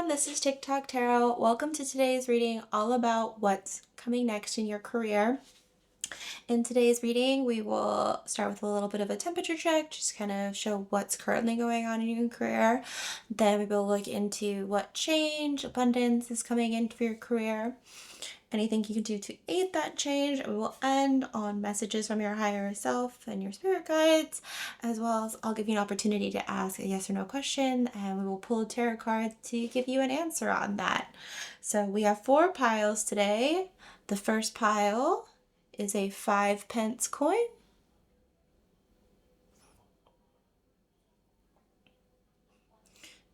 everyone, this is TikTok Tarot. Welcome to today's reading all about what's coming next in your career. In today's reading, we will start with a little bit of a temperature check, just kind of show what's currently going on in your career. Then we will look into what change, abundance is coming in for your career, anything you can do to aid that change. And we will end on messages from your higher self and your spirit guides, as well as I'll give you an opportunity to ask a yes or no question, and we will pull a tarot card to give you an answer on that. So we have 4 piles today. The first pile is a 5-pence coin.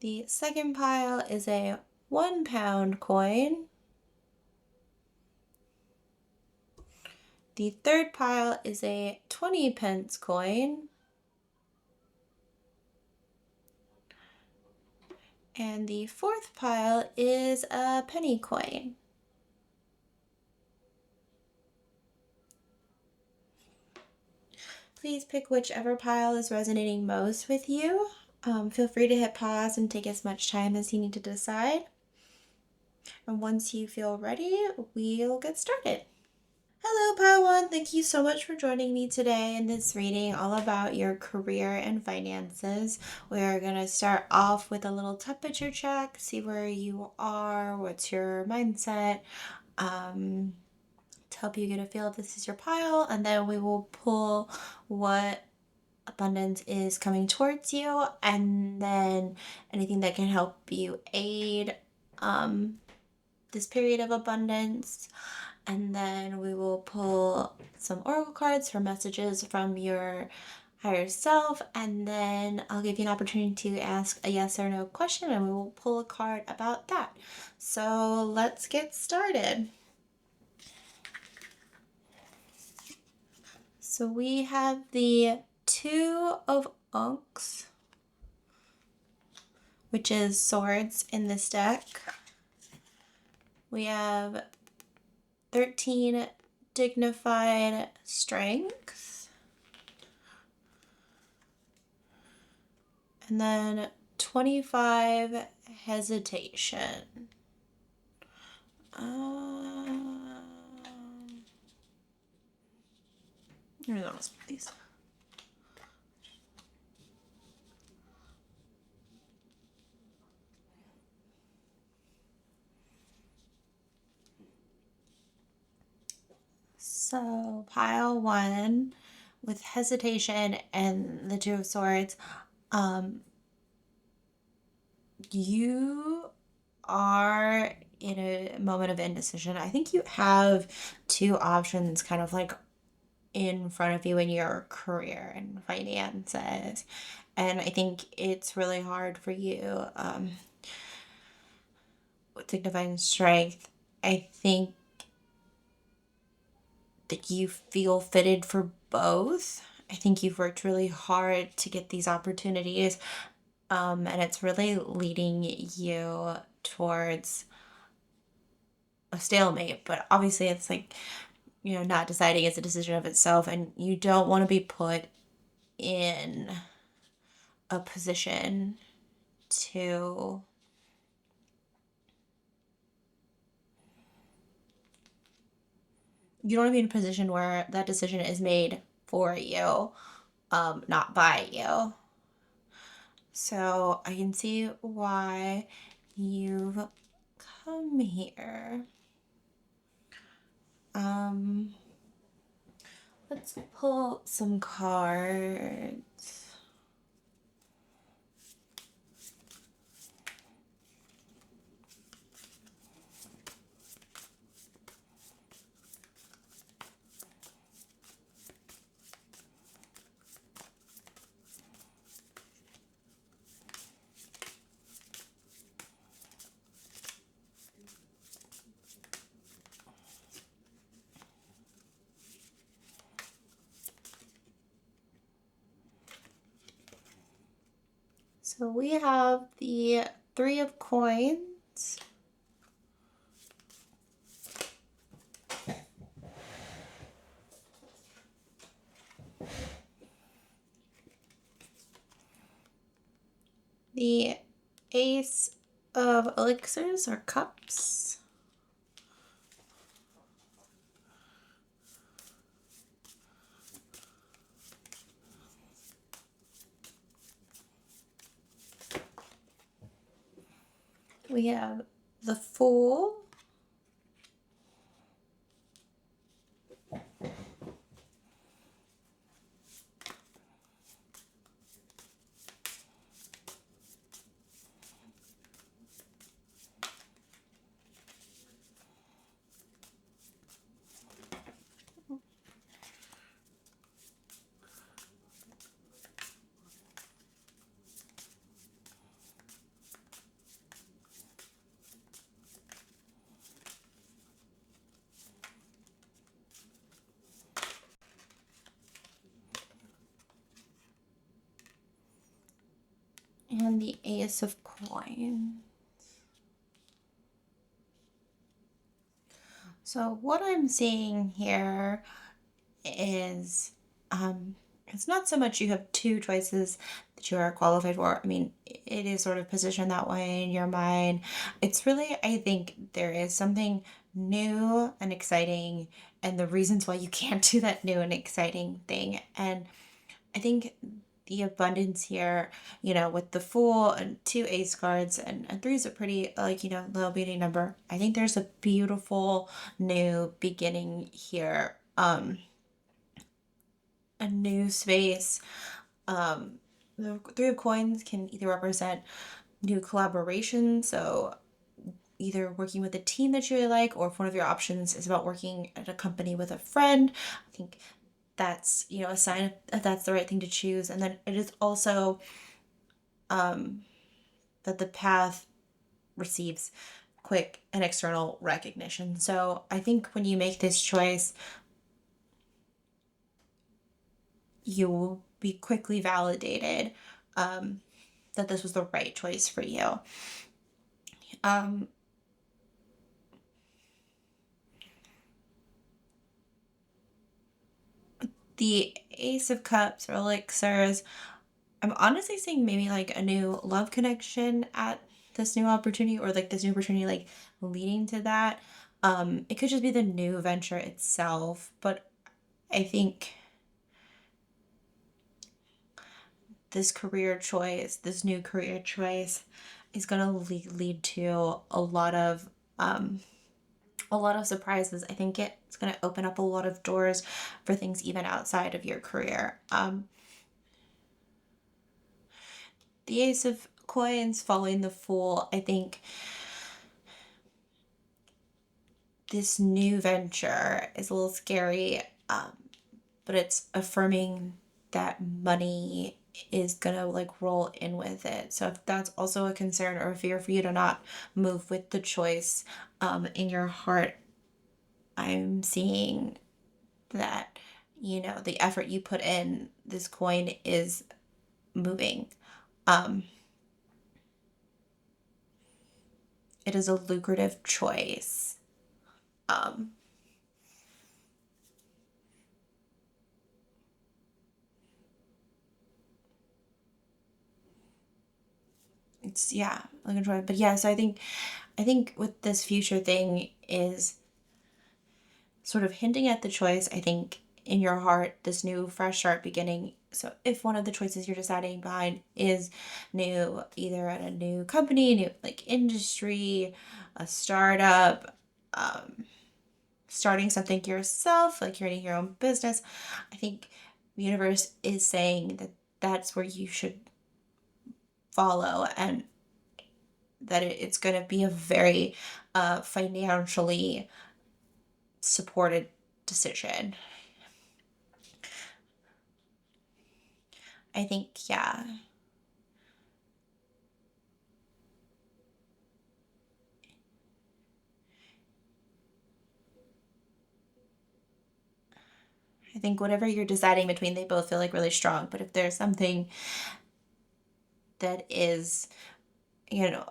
The second pile is a 1-pound coin. The third pile is a 20-pence coin. And the fourth pile is a penny coin. Please pick whichever pile is resonating most with you. Feel free to hit pause and take as much time as you need to decide. And once you feel ready, we'll get started. Hello, Pile 1. Thank you so much for joining me today in this reading all about your career and finances. We're going to start off with a little temperature check, see where you are, what's your mindset, to help you get a feel if this is your pile, and then we will pull what abundance is coming towards you, and then anything that can help you aid this period of abundance. And then we will pull some oracle cards for messages from your higher self, and then I'll give you an opportunity to ask a yes or no question, and we will pull a card about that. So let's get started. So we have the 2 of Onks, which is swords in this deck. We have 13 dignified strength. And then 25 hesitation. I'm gonna split these. So pile 1 with hesitation and the 2 of swords, you are in a moment of indecision. I think you have 2 options kind of like in front of you in your career and finances, and I think it's really hard for you with dignified strength. I think that you feel fitted for both. I think you've worked really hard to get these opportunities, and it's really leading you towards a stalemate. But obviously it's like, not deciding is a decision of itself, and you don't want to be put in a position to you don't want to be in a position where that decision is made for you, not by you. So I can see why you've come here. Let's pull some cards. So we have the 3 of coins, the Ace of elixirs or cups. We have the Fool, and the Ace of Coins. So what I'm seeing here is it's not so much you have two choices that you are qualified for. I mean, it is sort of positioned that way in your mind. It's really, I think there is something new and exciting and the reasons why you can't do that new and exciting thing. And I think the abundance here, with the Fool and two ace cards, and three is a pretty, like, low beauty number. I think there's a beautiful new beginning here. A new space. The Three of Coins can either represent new collaboration, so either working with a team that you really like, or if one of your options is about working at a company with a friend, I think that's a sign that that's the right thing to choose. And then it is also that the path receives quick and external recognition. So I think when you make this choice, you will be quickly validated that this was the right choice for you. The Ace of Cups or elixirs, I'm honestly seeing maybe like a new love connection at this new opportunity, or like this new opportunity like leading to that. It could just be the new venture itself, but I think this new career choice is going to lead to a lot of surprises. I think it's going to open up a lot of doors for things even outside of your career. The Ace of Coins following the Fool, I think this new venture is a little scary, but it's affirming that money is gonna like roll in with it. So if that's also a concern or a fear for you to not move with the choice in your heart, I'm seeing that the effort you put in this coin is moving. It is a lucrative choice. It's yeah, like enjoy it. But yeah, so I think with this future thing is sort of hinting at the choice. I think in your heart, this new fresh start beginning. So if one of the choices you're deciding behind is new, either at a new company, new like industry, a startup, starting something yourself, like creating your own business, I think the universe is saying that that's where you should follow, and that it's going to be a very financially supported decision. I think, yeah. I think whatever you're deciding between, they both feel like really strong. But if there's something that is,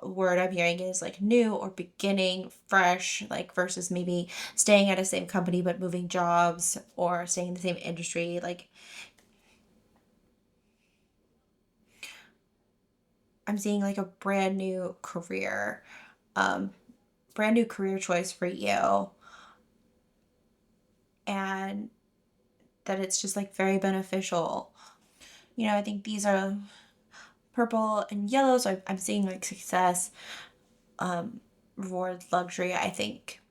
word I'm hearing is like new or beginning fresh, like versus maybe staying at a same company but moving jobs, or staying in the same industry, like I'm seeing like a brand new career, brand new career choice for you, and that it's just like very beneficial. I think these are purple and yellow, so I'm seeing like success, reward, luxury. I think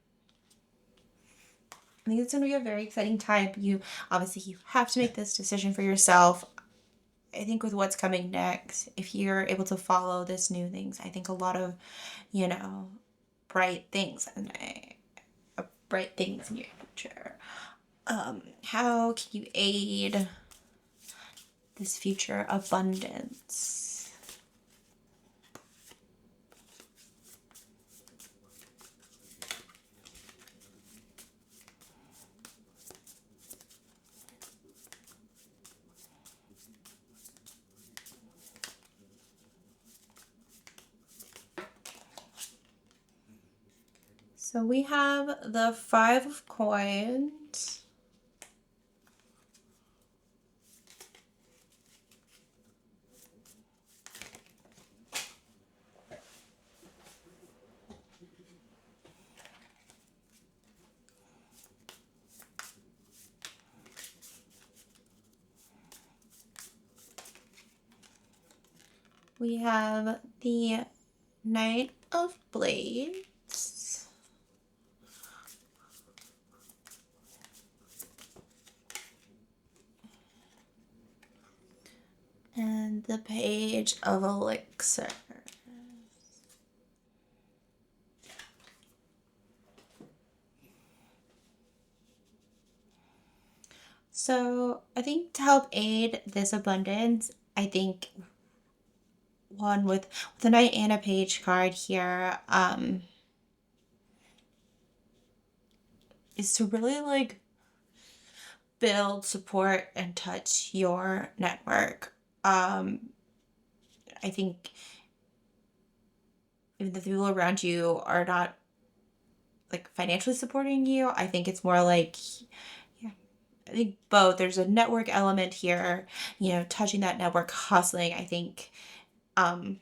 it's going to be a very exciting time. You have to make this decision for yourself. I think with what's coming next, if you're able to follow this new things, I think a lot of, bright things and bright things in your future. How can you aid this future abundance? So we have the Five of Coins. We have the Knight of Blades. And the Page of Elixir. So I think to help aid this abundance, I think one with a Knight and a Page card here, is to really like build, support, and touch your network. I think if the people around you are not like financially supporting you, I think it's more like, yeah, I think both. There's a network element here, touching that network, hustling. I think I'm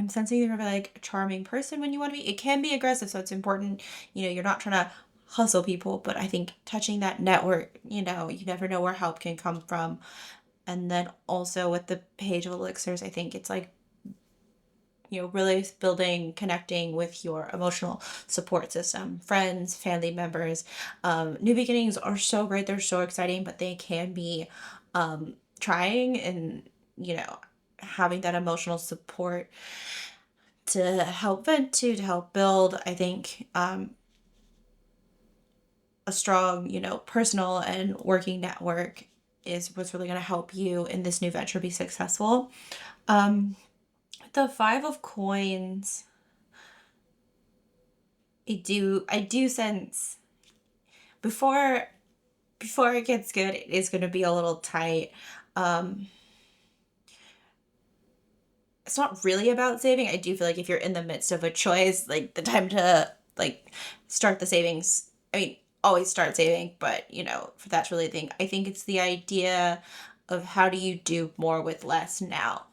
sensing you're like a charming person when you want to be. It can be aggressive, so it's important, you're not trying to hustle people, but I think touching that network, you never know where help can come from. And then also with the Page of Elixirs, I think it's like, really building, connecting with your emotional support system, friends, family members. New beginnings are so great. They're so exciting, but they can be trying, and, having that emotional support to help vent to help build, I think, a strong, personal and working network is what's really going to help you in this new venture be successful. The Five of Coins, I do sense before it gets good, it is going to be a little tight. It's not really about saving. I do feel like if you're in the midst of a choice, like the time to like start the savings. I mean, always start saving, but for that's really the thing. I think it's the idea of how do you do more with less now.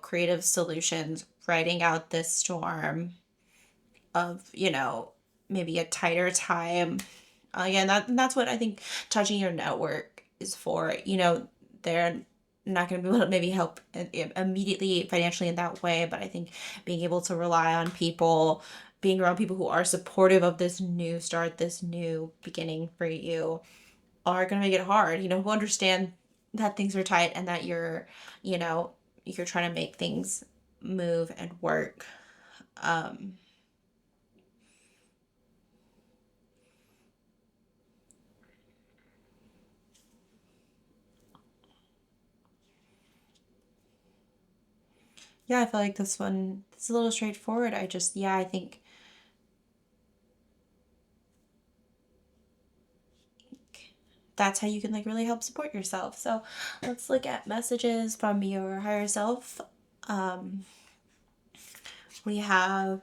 Creative solutions, writing out this storm of, maybe a tighter time. Again, that's what I think touching your network is for. They're not going to be able to maybe help immediately financially in that way, but I think being able to rely on people, being around people who are supportive of this new start, this new beginning for you, are going to make it hard, who understand that things are tight and that you're trying to make things move and work. Yeah, I feel like this one is a little straightforward. I think that's how you can like really help support yourself. So let's look at messages from your higher self. We have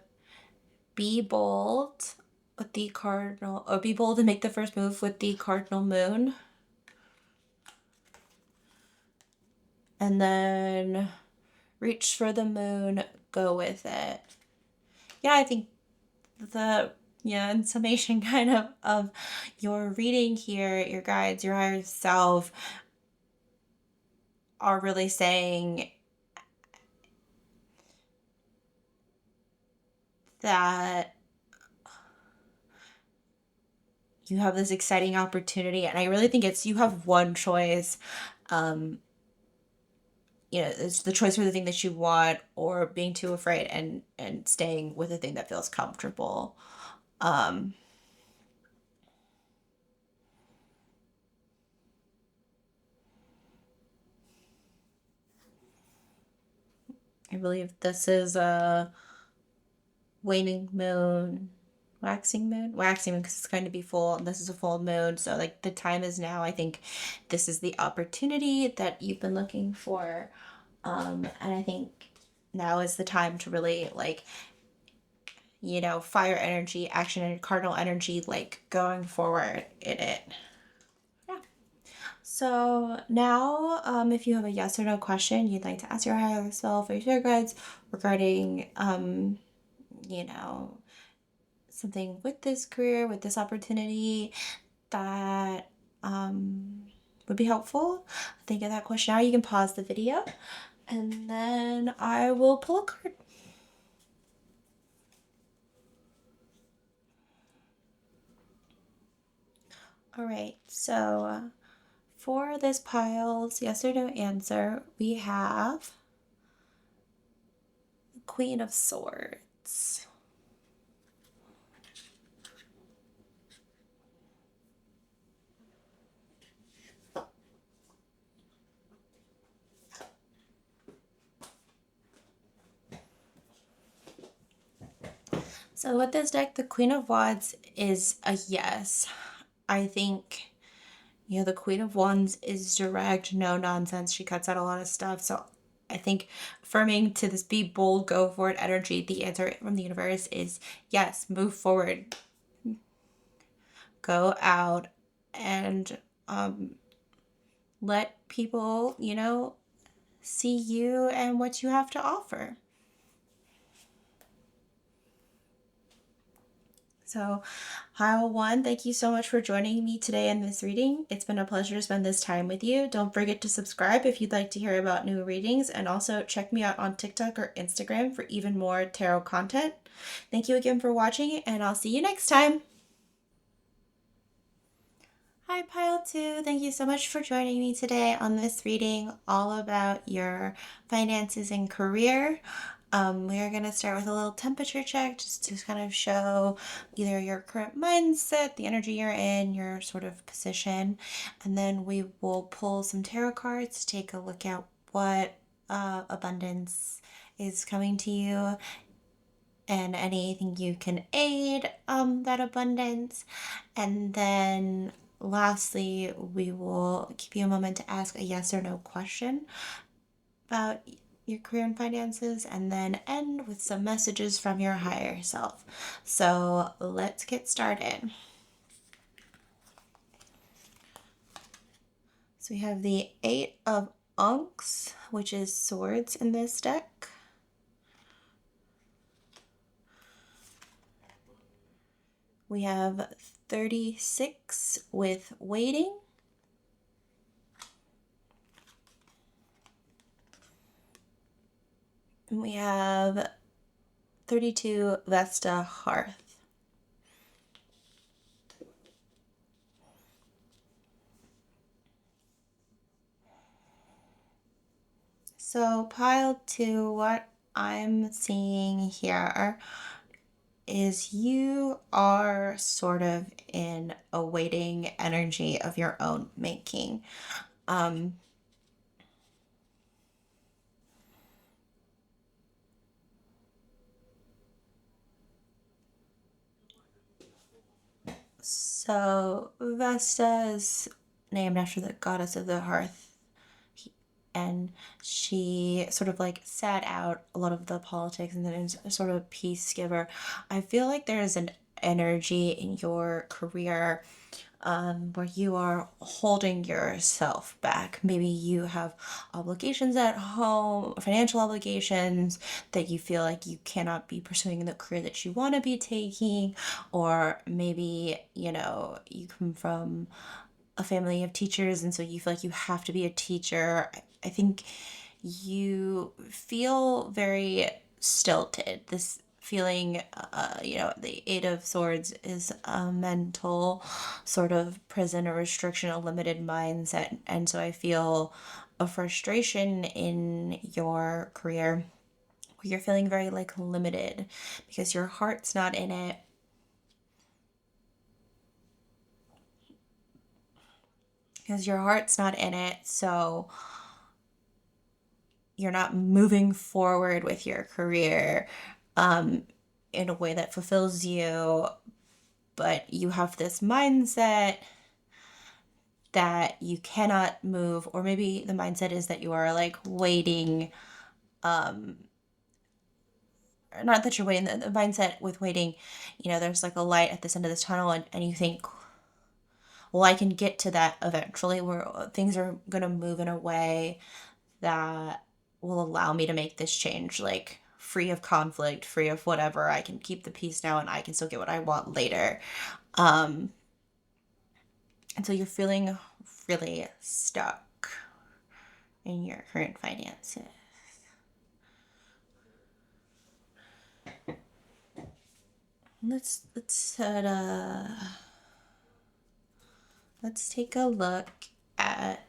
be bold with the cardinal, or be bold and make the first move with the cardinal moon. And then reach for the moon, go with it. Yeah, I think in summation kind of your reading here, your guides, your higher self are really saying that you have this exciting opportunity, and I really think it's you have one choice. um it's the choice for the thing that you want, or being too afraid and staying with the thing that feels comfortable. um I believe this is a waning moon, waxing moon, because it's going to be full, and this is a full moon, so like the time is now. I think this is the opportunity that you've been looking for. And I think now is the time to really, like, fire energy, action, and cardinal energy, like going forward in it. Yeah. So now, if you have a yes or no question you'd like to ask your higher self or your spirit guides regarding, you know, something with this career, with this opportunity that would be helpful, think of that question now. You can pause the video and then I will pull a card. All right, so for this pile's yes or no answer, we have Queen of Swords. So with this deck, the Queen of Wands is a yes. I think, the Queen of Wands is direct, no nonsense. She cuts out a lot of stuff. So I think affirming to this be bold, go for it energy, the answer from the universe is yes, move forward. Go out and let people, see you and what you have to offer. So, Pile 1, thank you so much for joining me today in this reading. It's been a pleasure to spend this time with you. Don't forget to subscribe if you'd like to hear about new readings, and also check me out on TikTok or Instagram for even more tarot content. Thank you again for watching, and I'll see you next time. Hi, Pile 2. Thank you so much for joining me today on this reading all about your finances and career. We are going to start with a little temperature check just to kind of show either your current mindset, the energy you're in, your sort of position, and then we will pull some tarot cards to take a look at what abundance is coming to you and anything you can aid that abundance. And then lastly, we will give you a moment to ask a yes or no question about your career and finances, and then end with some messages from your higher self. So let's get started. So we have the 8 of Ankhs, which is swords in this deck. We have 36 with waiting. And we have 32 Vesta Hearth. So pile 2, what I'm seeing here is you are sort of in a waiting energy of your own making. So Vesta is named after the goddess of the hearth, and she sort of like sat out a lot of the politics and then is sort of a peace giver. I feel like there is an energy in your career where you are holding yourself back. Maybe you have obligations at home, financial obligations that you feel like you cannot be pursuing the career that you want to be taking, or maybe, you come from a family of teachers and so you feel like you have to be a teacher. I think you feel very stilted. This feeling, the Eight of Swords is a mental sort of prison or restriction, a limited mindset. And so I feel a frustration in your career where you're feeling very like limited because your heart's not in it. So you're not moving forward with your career in a way that fulfills you, but you have this mindset that you cannot move, or maybe the mindset is that you are like waiting. Not that you're waiting, the mindset with waiting, there's like a light at this end of this tunnel, and you think, well, I can get to that eventually, where things are going to move in a way that will allow me to make this change, like free of conflict, free of whatever. I can keep the peace now and I can still get what I want later. And so you're feeling really stuck in your current finances. Let's take a look at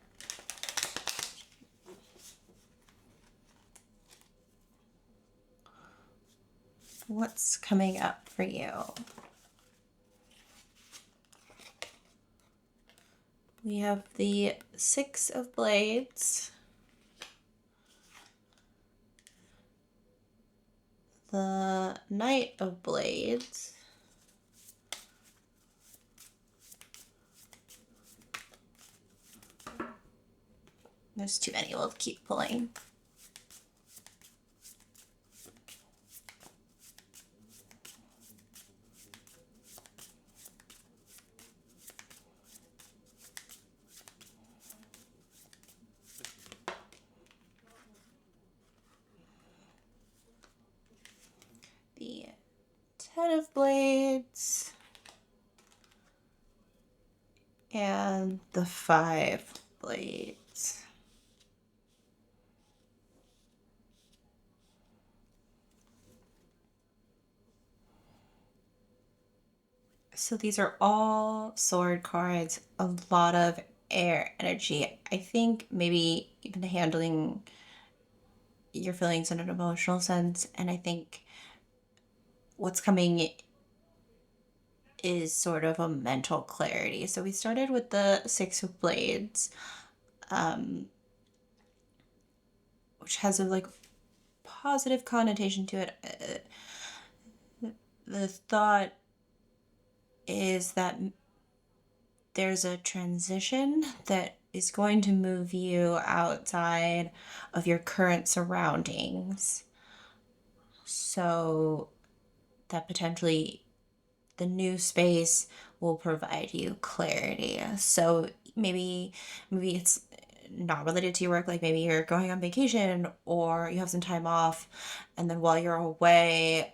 what's coming up for you. We have the Six of Blades, the Knight of Blades, there's too many, we'll keep pulling. The Ten of Blades, and the Five Blades. So these are all sword cards, a lot of air energy. I think maybe even handling your feelings in an emotional sense, and I think what's coming is sort of a mental clarity. So we started with the Six of Blades, which has a like positive connotation to it. The thought is that there's a transition that is going to move you outside of your current surroundings. So that potentially the new space will provide you clarity. So maybe it's not related to your work, like maybe you're going on vacation or you have some time off, and then while you're away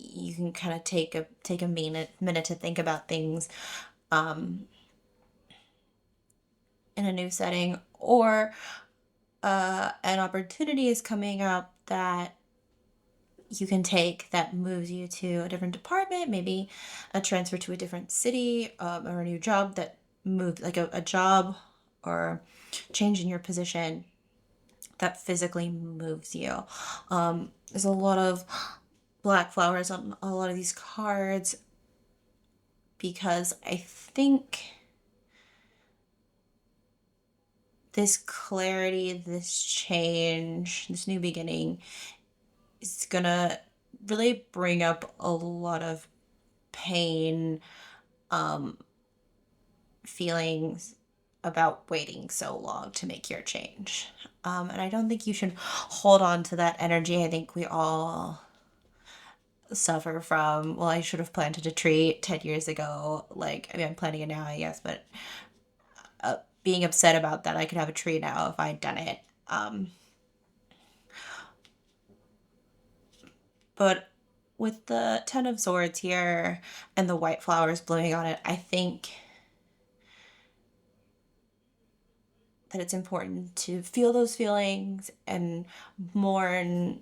you can kind of take a minute to think about things in a new setting, or an opportunity is coming up that you can take that moves you to a different department, maybe a transfer to a different city, or a new job that moves, like a job or change in your position that physically moves you. There's a lot of black flowers on a lot of these cards because I think this clarity, this change, this new beginning is gonna really bring up a lot of pain, feelings about waiting so long to make your change. And I don't think you should hold on to that energy. I think we all suffer from, well, I should have planted a tree 10 years ago. Like, I mean, I'm planting it now, I guess, but being upset about that, I could have a tree now if I'd done it. But with the Ten of Swords here and the white flowers blooming on it, I think that it's important to feel those feelings and mourn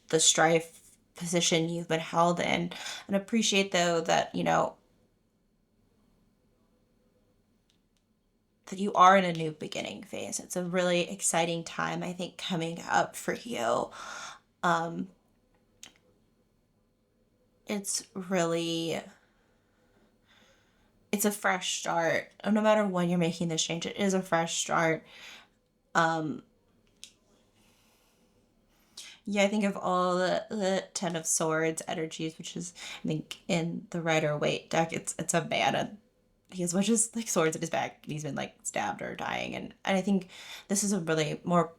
the strife position you've been held in, and appreciate though that, you know, that you are in a new beginning phase. It's a really exciting time, I think, coming up for you. Um, it's really, it's a fresh start. No matter when you're making this change, it is a fresh start. Um, yeah, I think of all the Ten of Swords energies, which is, I think, in the Rider Waite deck, it's a man, and he has much as like swords in his back. He's been like stabbed or dying, and I think this is a really more,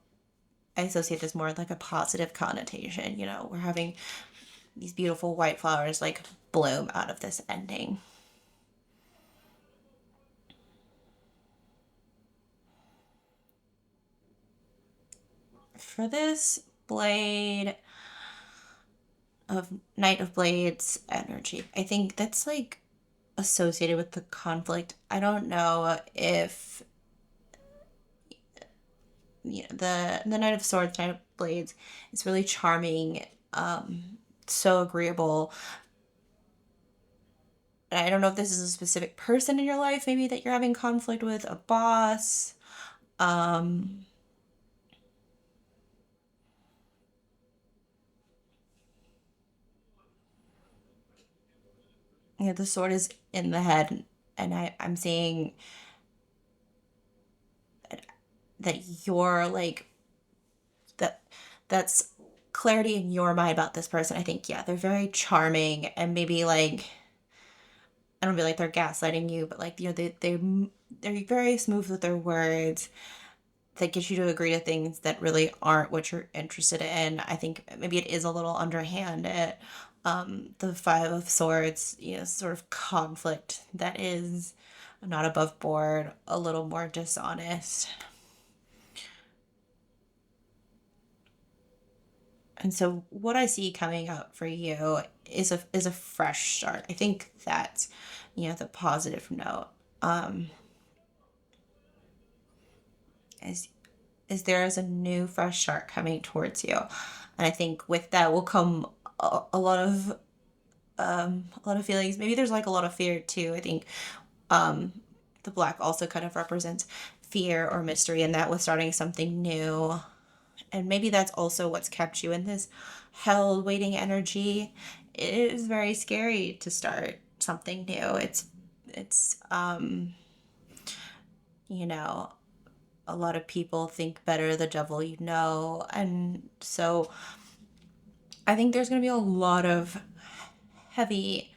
I associate this more with like a positive connotation. You know, we're having these beautiful white flowers like bloom out of this ending. For this blade of Knight of Blades energy, I think that's like associated with the conflict. I don't know if, you know, the Knight of Swords, Knight of Blades is really charming, so agreeable. And I don't know if this is a specific person in your life, maybe that you're having conflict with, a boss. Um, you know, the sword is in the head, and I'm seeing that you're like that. That's clarity in your mind about this person. I think, yeah, they're very charming, and maybe like, I don't feel like they're gaslighting you, but like, you know, they're very smooth with their words, that get you to agree to things that really aren't what you're interested in. I think maybe it is a little underhanded. The Five of Swords, you know, sort of conflict that is not above board, a little more dishonest. And so what I see coming up for you is a fresh start. I think that's, you know, the positive note. Um, is there is a new fresh start coming towards you. And I think with that will come a lot of feelings. Maybe there's like a lot of fear too. I think um the black also kind of represents fear or mystery, and that was starting something new. And maybe that's also what's kept you in this held waiting energy. It is very scary to start something new. It's you know, a lot of people think better the devil you know. And so I think there's going to be a lot of heavy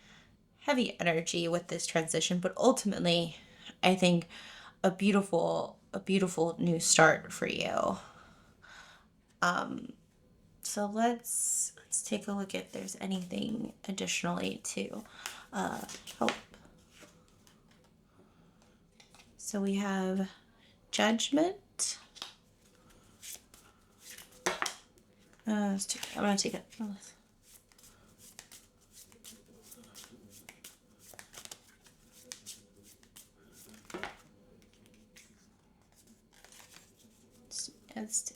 heavy energy with this transition, but ultimately I think a beautiful new start for you. So let's take a look if there's anything additionally to help. So we have Judgment. I'm gonna take it. Let's,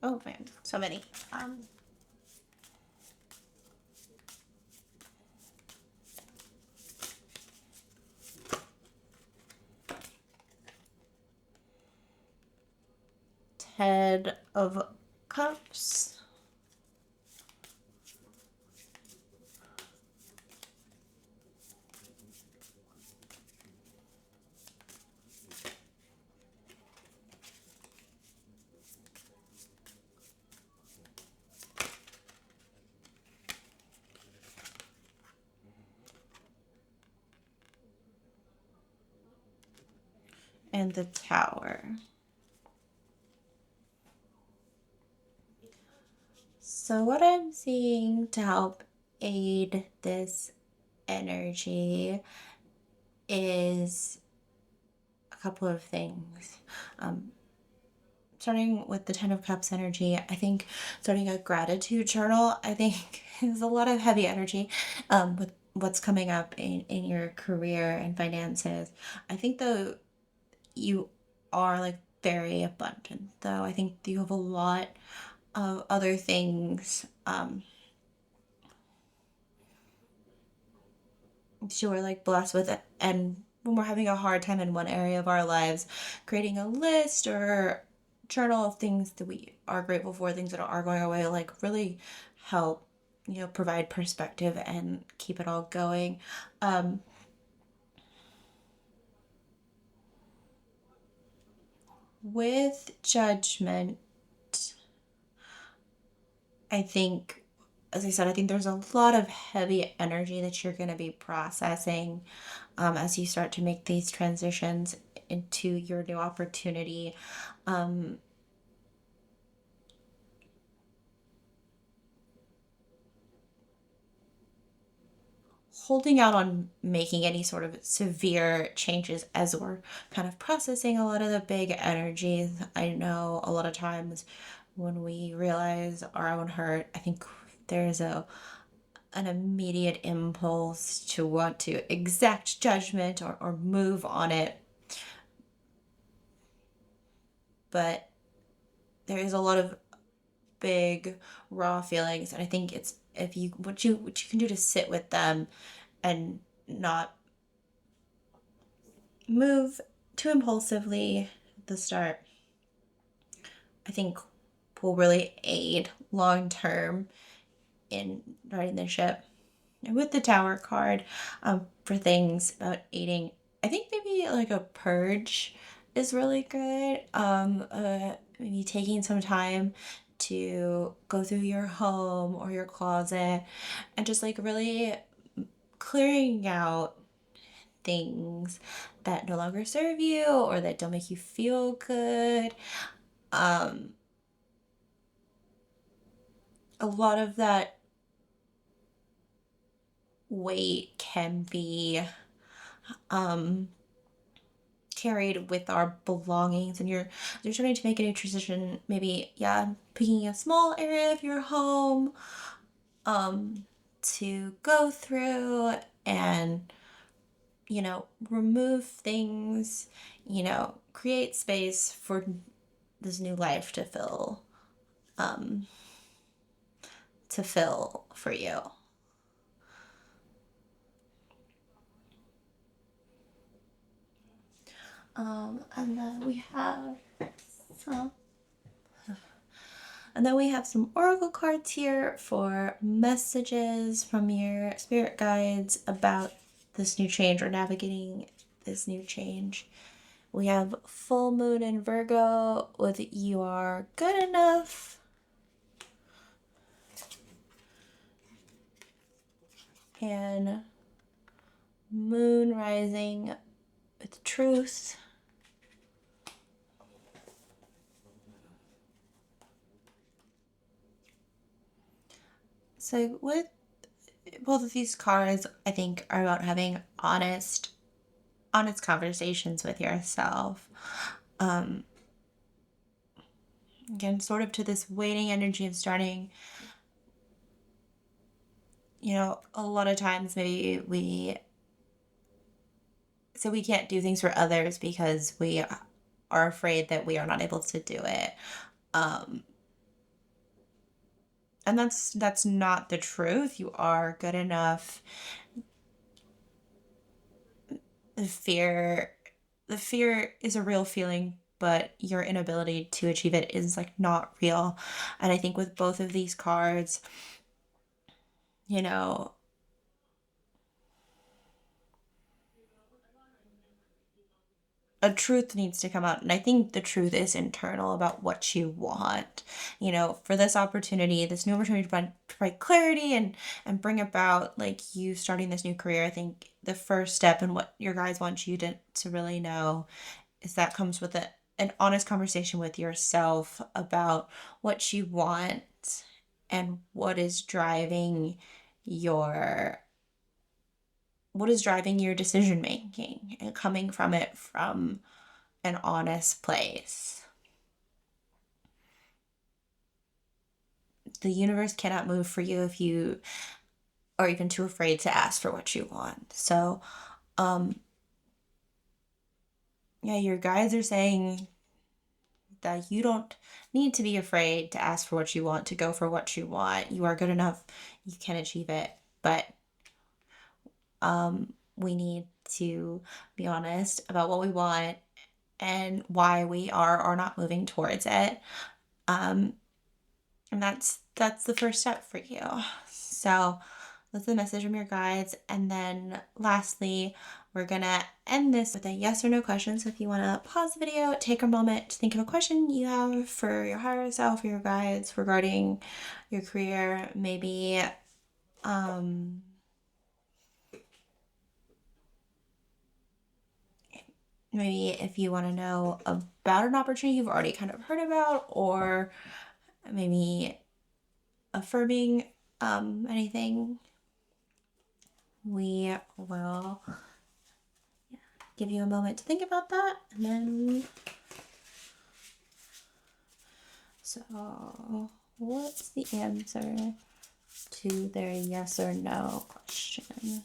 oh man, so many. Head of Cups. And the Tower. So, what I'm seeing to help aid this energy is a couple of things. Um, Starting with the Ten of Cups energy, I think starting a gratitude journal, I think is a lot of heavy energy with what's coming up in your career and finances. I think though you are like very abundant, though. I think you have a lot of other things she were like blessed with it. And when we're having a hard time in one area of our lives, creating a list or journal of things that we are grateful for, things that are going our way, like really help, provide perspective and keep it all going. Um, with judgment, I think, as I said, I think there's a lot of heavy energy that you're going to be processing as you start to make these transitions into your new opportunity. Um, Holding out on making any sort of severe changes as we're kind of processing a lot of the big energies. I know a lot of times when we realize our own hurt, I think there's an immediate impulse to want to exact judgment or move on it. But there is a lot of big raw feelings, and I think it's if you what you can do to sit with them and not move too impulsively at the start, I think will really aid long term in riding the ship. And with the Tower card, for things about aiding, I think maybe like a purge is really good. Maybe taking some time to go through your home or your closet and just like really clearing out things that no longer serve you or that don't make you feel good. Um, a lot of that weight can be um, carried with our belongings, and you're starting to make a new transition. Maybe, yeah, picking a small area of your home to go through and remove things, create space for this new life um to fill for you. And then we have some oracle cards here for messages from your spirit guides about this new change or navigating this new change. We have full moon in Virgo with you are good enough. And moon rising with truth. So with both of these cards, I think are about having honest conversations with yourself. Um, Again, sort of to this waiting energy of starting, a lot of times maybe we can't do things for others because we are afraid that we are not able to do it. Um, and that's not the truth. You are good enough. The fear is a real feeling, but your inability to achieve it is like not real. And I think with both of these cards, you know, a truth needs to come out. And I think the truth is internal about what you want. For this opportunity, this new opportunity to provide clarity and bring about like you starting this new career. I think the first step and what your guys want you to really know is that comes with an honest conversation with yourself about what you want and what is driving your decision making, and coming from it from an honest place. The universe cannot move for you if you are even too afraid to ask for what you want. So, yeah, your guides are saying that you don't need to be afraid to ask for what you want, to go for what you want. You are good enough, you can achieve it. But we need to be honest about what we want and why we are or not moving towards it. And that's the first step for you. So that's the message from your guides. And then lastly, we're gonna end this with a yes or no question. So if you want to pause the video, take a moment to think of a question you have for your higher self or your guides regarding your career. Maybe maybe if you want to know about an opportunity you've already kind of heard about, or maybe affirming anything. We will give you a moment to think about that, and then so what's the answer to their yes or no question?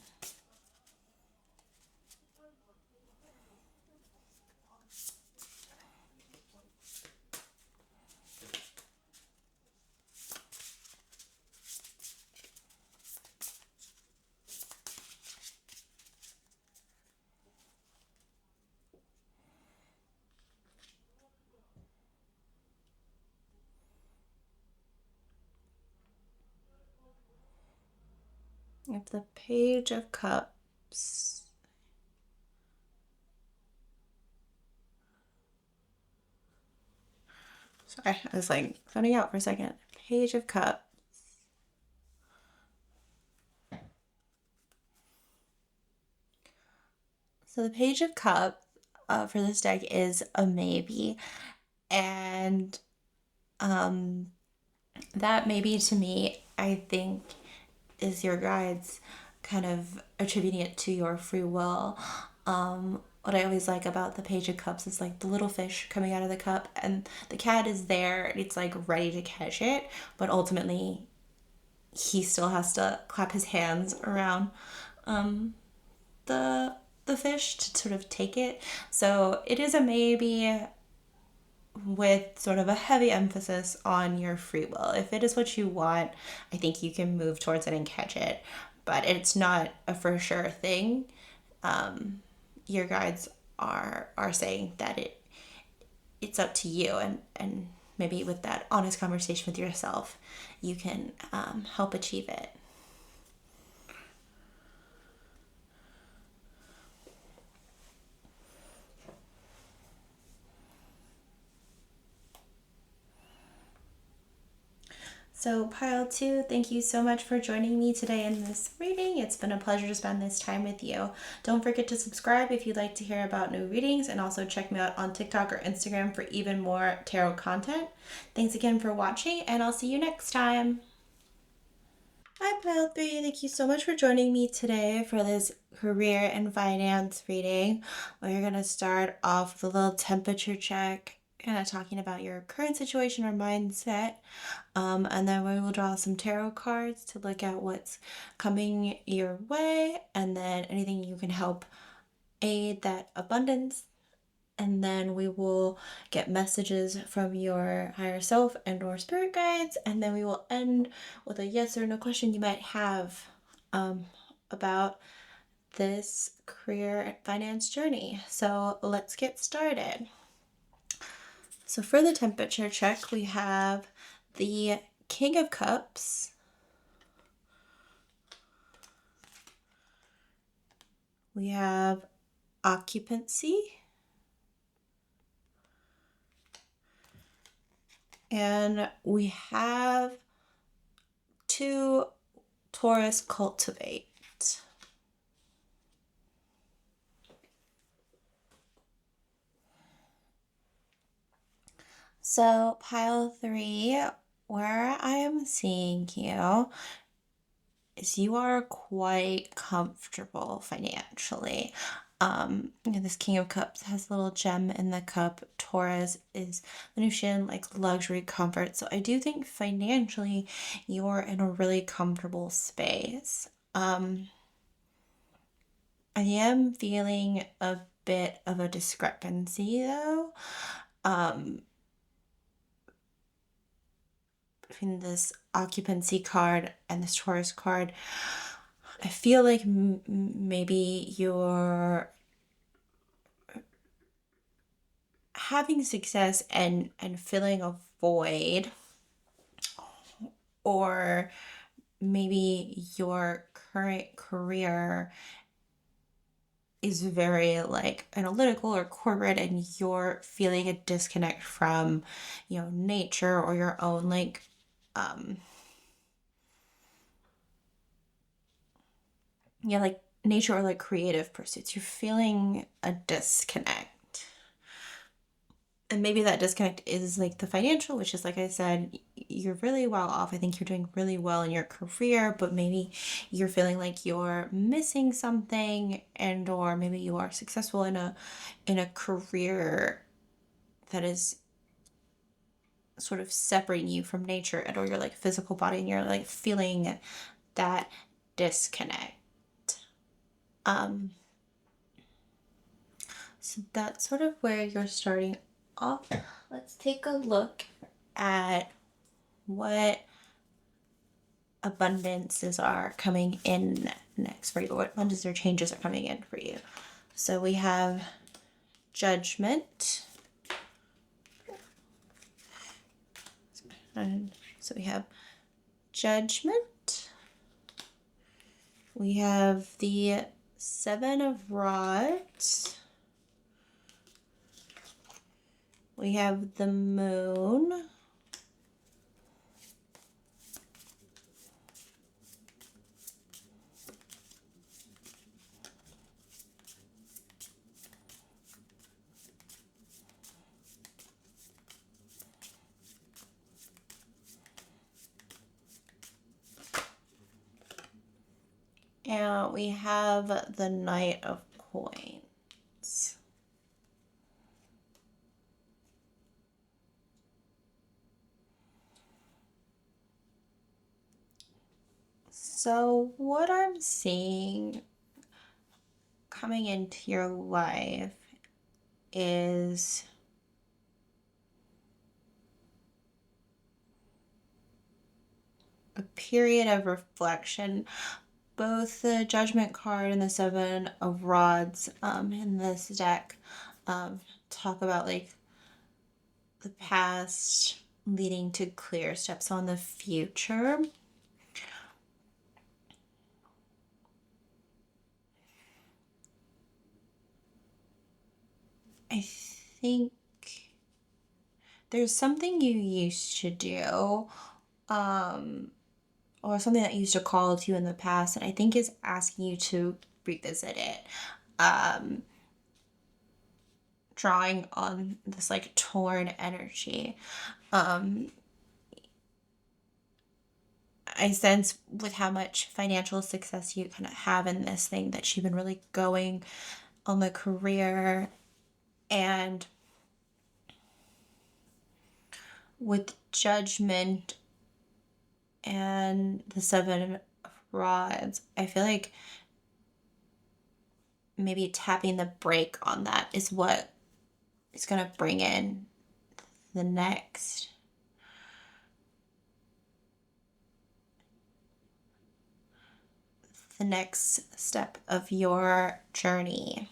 If the Page of Cups, sorry, I was like zoning out for a second. Page of Cups. So the Page of Cups for this deck is a maybe, and that maybe to me, I think, is your guides kind of attributing it to your free will. What I always like about the Page of Cups is like the little fish coming out of the cup, and the cat is there and it's like ready to catch it, but ultimately he still has to clap his hands around the fish to sort of take it. So it is a maybe with sort of a heavy emphasis on your free will. If it is what you want, I think you can move towards it and catch it, but it's not a for sure thing. Your guides are saying that it's up to you, and maybe with that honest conversation with yourself, you can help achieve it. So, Pile 2, thank you so much for joining me today in this reading. It's been a pleasure to spend this time with you. Don't forget to subscribe if you'd like to hear about new readings, and also check me out on TikTok or Instagram for even more tarot content. Thanks again for watching, and I'll see you next time. Hi, Pile 3. Thank you so much for joining me today for this career and finance reading. We're going to start off with a little temperature check, kind of talking about your current situation or mindset. And then we will draw some tarot cards to look at what's coming your way, and then anything you can help aid that abundance. And then we will get messages from your higher self and or spirit guides, and then we will end with a yes or no question you might have about this career and finance journey. So let's get started. So for the temperature check, we have the King of Cups, we have occupancy, and we have 2 Taurus cultivate. So pile 3, where I am seeing you is you are quite comfortable financially. This King of Cups has a little gem in the cup. Taurus is Venusian, like luxury, comfort. So I do think financially you're in a really comfortable space. I am feeling a bit of a discrepancy though. Um, Between this occupancy card and this Taurus card, I feel like maybe you're having success and filling a void, or maybe your current career is very like analytical or corporate and you're feeling a disconnect from, nature or your own like um yeah, like nature or like creative pursuits. You're feeling a disconnect. And maybe that disconnect is like the financial, which is like I said, you're really well off. I think you're doing really well in your career, but maybe you're feeling like you're missing something, and or maybe you are successful in a career that is sort of separating you from nature and or your like physical body, and you're like feeling that disconnect. Um So that's sort of where you're starting off. Let's take a look at what abundances are coming in next for you. What abundances or changes are coming in for you. So we have judgment. And so we have judgment. We have the Seven of Rods. We have the Moon. And we have the Knight of Coins. So what I'm seeing coming into your life is a period of reflection. Both the Judgment card and the Seven of Rods in this deck talk about like the past leading to clear steps on the future. I think there's something you used to do, or something that used to call to you in the past, and I think is asking you to revisit it. Um, Drawing on this like torn energy. Um, I sense with how much financial success you kind of have in this thing that you've been really going on the career, and with judgment and the Seven of Rods, I feel like maybe tapping the brake on that is what is going to bring in the next step of your journey.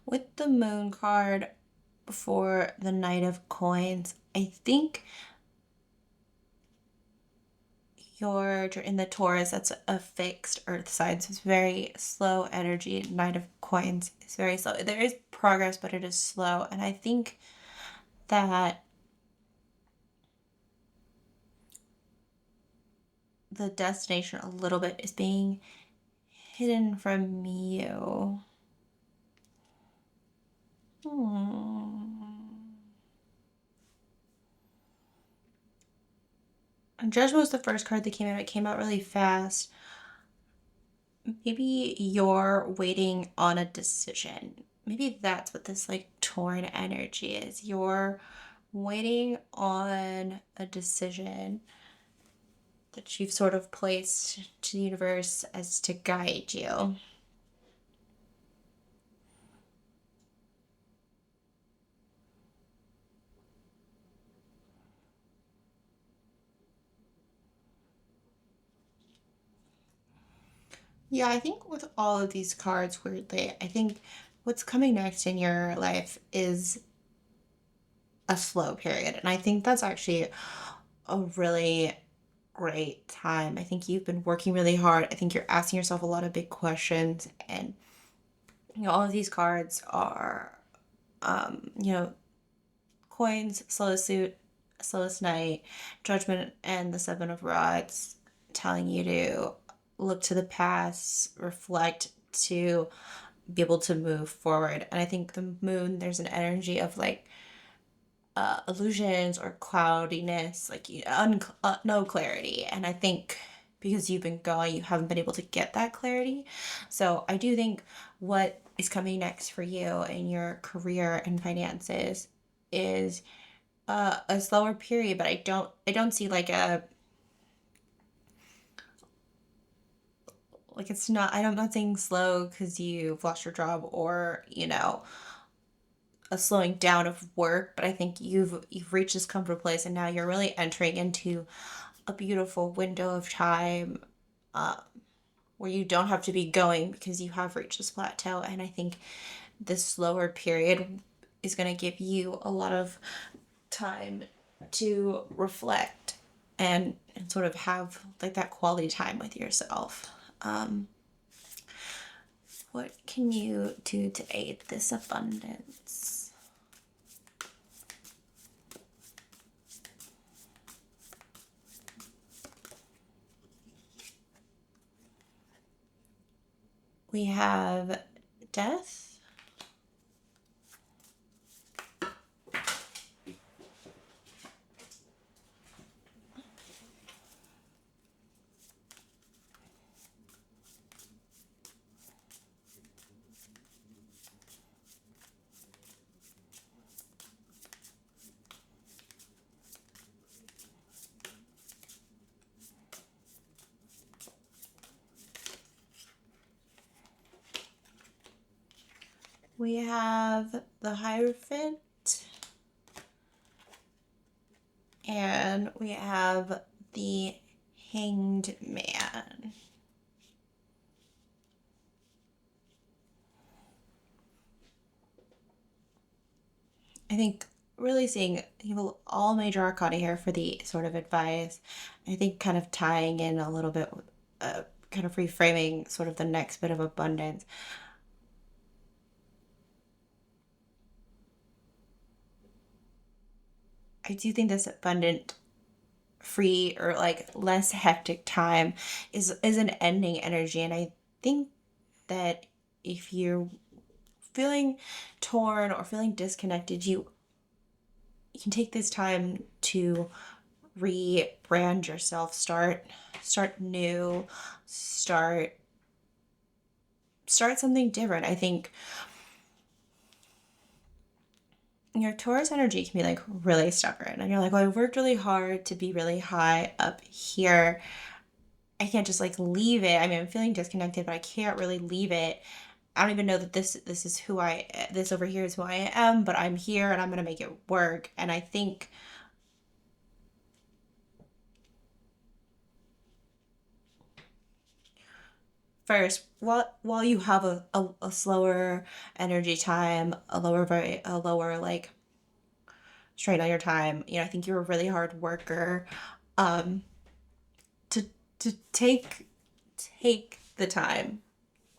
With the Moon card for the Knight of Coins, I think you're in the Taurus, that's a fixed earth sign, so it's very slow energy. Knight of Coins is very slow. There is progress, but it is slow. And I think that the destination a little bit is being hidden from you. And Judgment was the first card that came out. It came out really fast. Maybe you're waiting on a decision. Maybe that's what this like torn energy is. You're waiting on a decision that you've sort of placed to the universe as to guide you. Yeah, I think with all of these cards, weirdly, I think what's coming next in your life is a slow period. And I think that's actually a really great time. I think you've been working really hard. I think you're asking yourself a lot of big questions. And, all of these cards are, coins, slowest suit, slowest night, judgment, and the seven of rods, telling you to look to the past, reflect, to be able to move forward. And I think the moon, there's an energy of like illusions or cloudiness, like no clarity. And I think because you've been going, you haven't been able to get that clarity. So I do think what is coming next for you in your career and finances is a slower period, but I don't see like a like it's not I'm not saying slow because you've lost your job or a slowing down of work, but I think you've reached this comfortable place and now you're really entering into a beautiful window of time uh, where you don't have to be going because you have reached this plateau. And I think this slower period is going to give you a lot of time to reflect and sort of have like that quality time with yourself. What can you do to aid this abundance? We have death. We have the Hierophant. And we have the Hanged Man. I think really seeing all major arcana here for the sort of advice. I think kind of tying in a little bit, kind of reframing sort of the next bit of abundance. I do think this abundant, free, or like less hectic time is an ending energy, and I think that if you're feeling torn or feeling disconnected, you can take this time to rebrand yourself, start new, start something different. I think your Taurus energy can be like really stubborn and you're like, well, I worked really hard to be really high up here. I can't just like leave it. I mean, I'm feeling disconnected, but I can't really leave it. I don't even know that this is this over here is who I am, but I'm here and I'm gonna make it work. And I think first, while you have a slower energy time, a lower like strain on your time, I think you're a really hard worker. Um, to take the time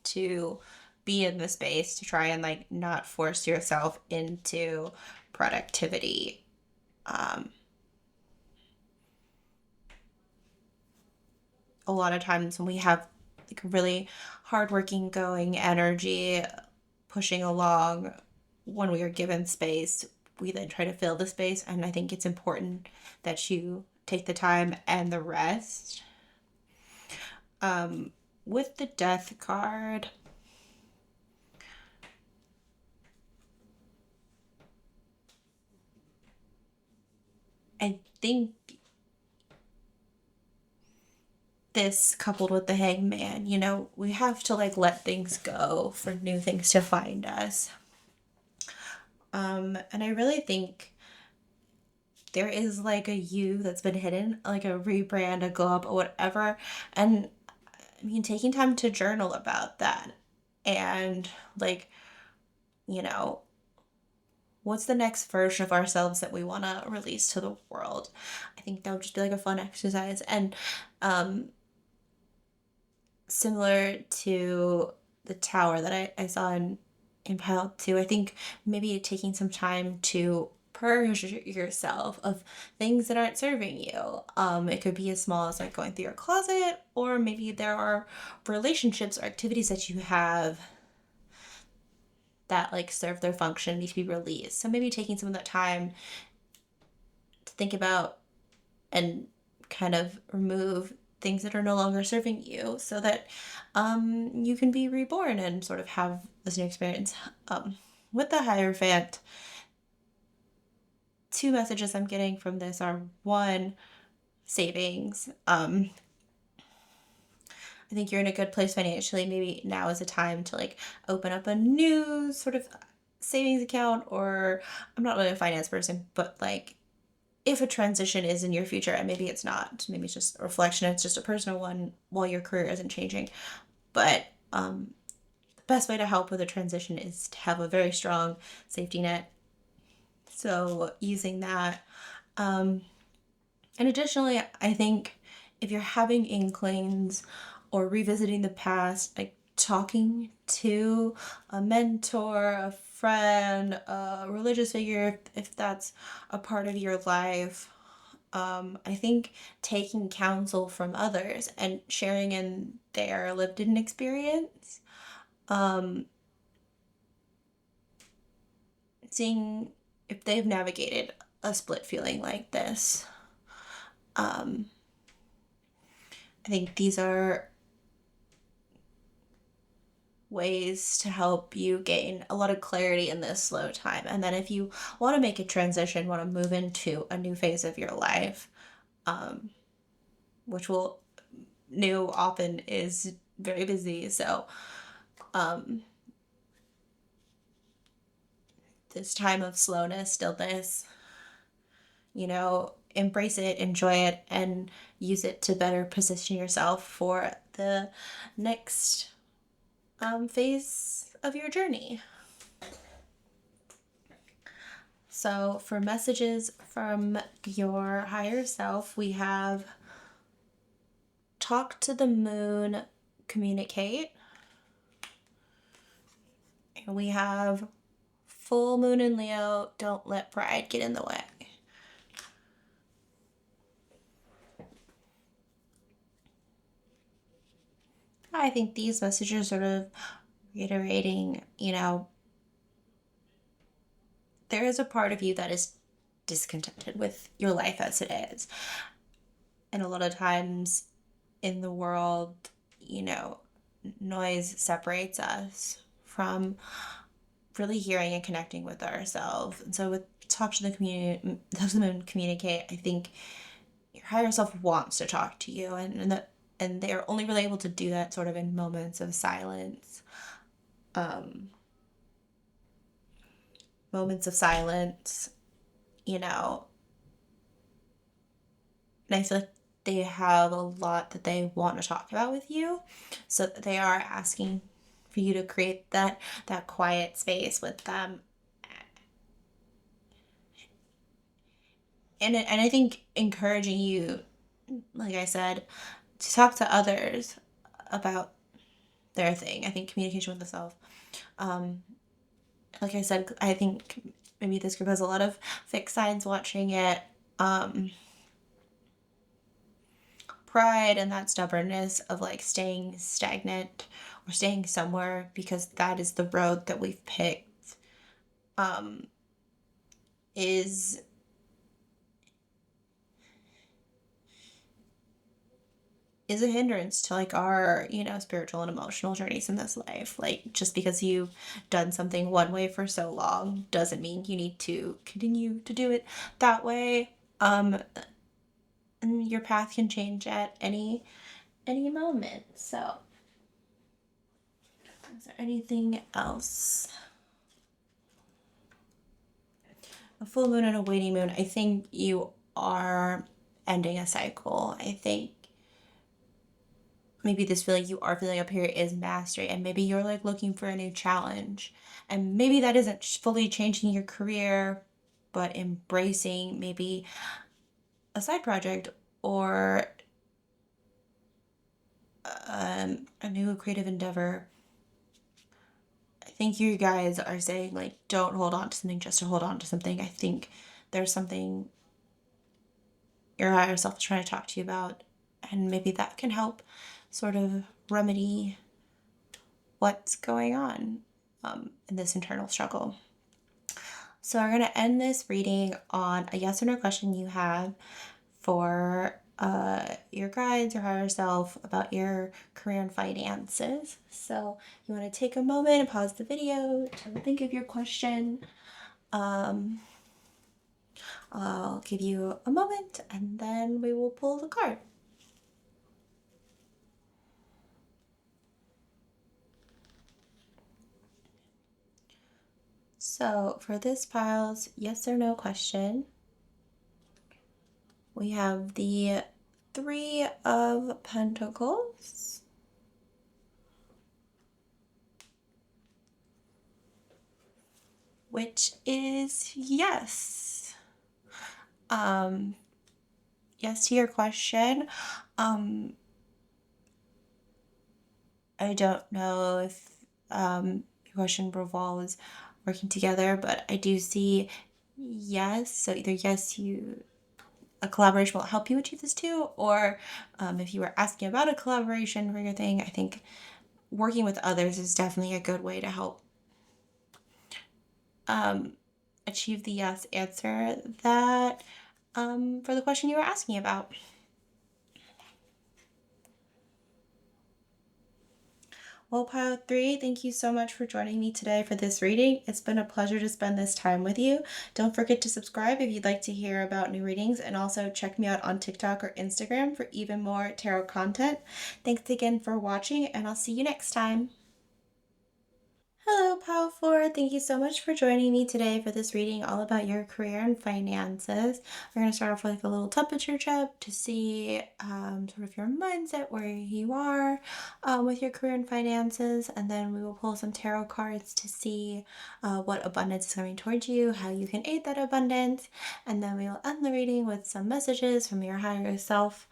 to be in the space to try and like not force yourself into productivity. Um, a lot of times when we have like really hardworking going energy pushing along, when we are given space, we then try to fill the space. And I think it's important that you take the time and the rest. With the death card, I think this coupled with the hangman, we have to like let things go for new things to find us. And I really think there is like a you that's been hidden, like a rebrand, a glow up, or whatever. And I mean, taking time to journal about that and like, you know, what's the next version of ourselves that we want to release to the world? I think that would just be like a fun exercise. And similar to the tower that I saw in pile 2, I think maybe taking some time to purge yourself of things that aren't serving you. It could be as small as like going through your closet, or maybe there are relationships or activities that you have that like serve their function, need to be released. So maybe taking some of that time to think about and kind of remove things that are no longer serving you, so that you can be reborn and sort of have this new experience. With the Hierophant, 2 messages I'm getting from this are: 1, savings. I think you're in a good place financially. Maybe now is a time to like open up a new sort of savings account, or I'm not really a finance person, but like if a transition is in your future, and maybe it's not, maybe it's just a reflection, it's just a personal one while your career isn't changing. But the best way to help with a transition is to have a very strong safety net. So using that. And additionally, I think if you're having inklings or revisiting the past, like talking to a mentor, a friend, a religious figure, if that's a part of your life, I think taking counsel from others and sharing in their lived in experience, seeing if they've navigated a split feeling like this. I think these are ways to help you gain a lot of clarity in this slow time. And then if you want to make a transition, want to move into a new phase of your life, which will new often is very busy. So this time of slowness, stillness, embrace it, enjoy it, and use it to better position yourself for the next phase of your journey. So for messages from your higher self, we have talk to the moon, communicate. And we have full moon in Leo, don't let pride get in the way. I think these messages sort of reiterating, there is a part of you that is discontented with your life as it is. And a lot of times in the world, noise separates us from really hearing and connecting with ourselves. And so with talk to the community, talk to the moon, communicate, I think your higher self wants to talk to you, and they're only really able to do that sort of in moments of silence. Moments of silence, and I feel like they have a lot that they want to talk about with you. So they are asking for you to create that quiet space with them. And I think encouraging you, like I said, to talk to others about their thing. I think communication with the self. Like I said, I think maybe this group has a lot of fixed signs watching it. pride and that stubbornness of like staying stagnant or staying somewhere because that is the road that we've picked, um, is a hindrance to like our, spiritual and emotional journeys in this life. Like just because you've done something one way for so long doesn't mean you need to continue to do it that way. And your path can change at any moment. So, is there anything else? A full moon and a waning moon. I think you are ending a cycle. I think maybe this feeling you are feeling up here is mastery, and maybe you're like looking for a new challenge, and maybe that isn't fully changing your career, but embracing maybe a side project or a new creative endeavor. I think you guys are saying like don't hold on to something just to hold on to something. I think there's something your higher self is trying to talk to you about, and maybe that can help sort of remedy what's going on in this internal struggle. So we're going to end this reading on a yes or no question you have for your guides, your higher self, about your career and finances. So you want to take a moment and pause the video to think of your question. I'll give you a moment and then we will pull the card. So for this pile's yes or no question, we have the Three of Pentacles, which is yes. Yes to your question. I don't know if your question revolves working together, but I do see yes. So either yes, a collaboration will help you achieve this too, or if you were asking about a collaboration for your thing, I think working with others is definitely a good way to help achieve the yes answer that for the question you were asking about. Well, Pile 3, thank you so much for joining me today for this reading. It's been a pleasure to spend this time with you. Don't forget to subscribe if you'd like to hear about new readings, and also check me out on TikTok or Instagram for even more tarot content. Thanks again for watching, and I'll see you next time. Hello, Pile 4. Thank you so much for joining me today for this reading all about your career and finances. We're going to start off with a little temperature check to see sort of your mindset, where you are with your career and finances, and then we will pull some tarot cards to see what abundance is coming towards you, how you can aid that abundance, and then we will end the reading with some messages from your higher self.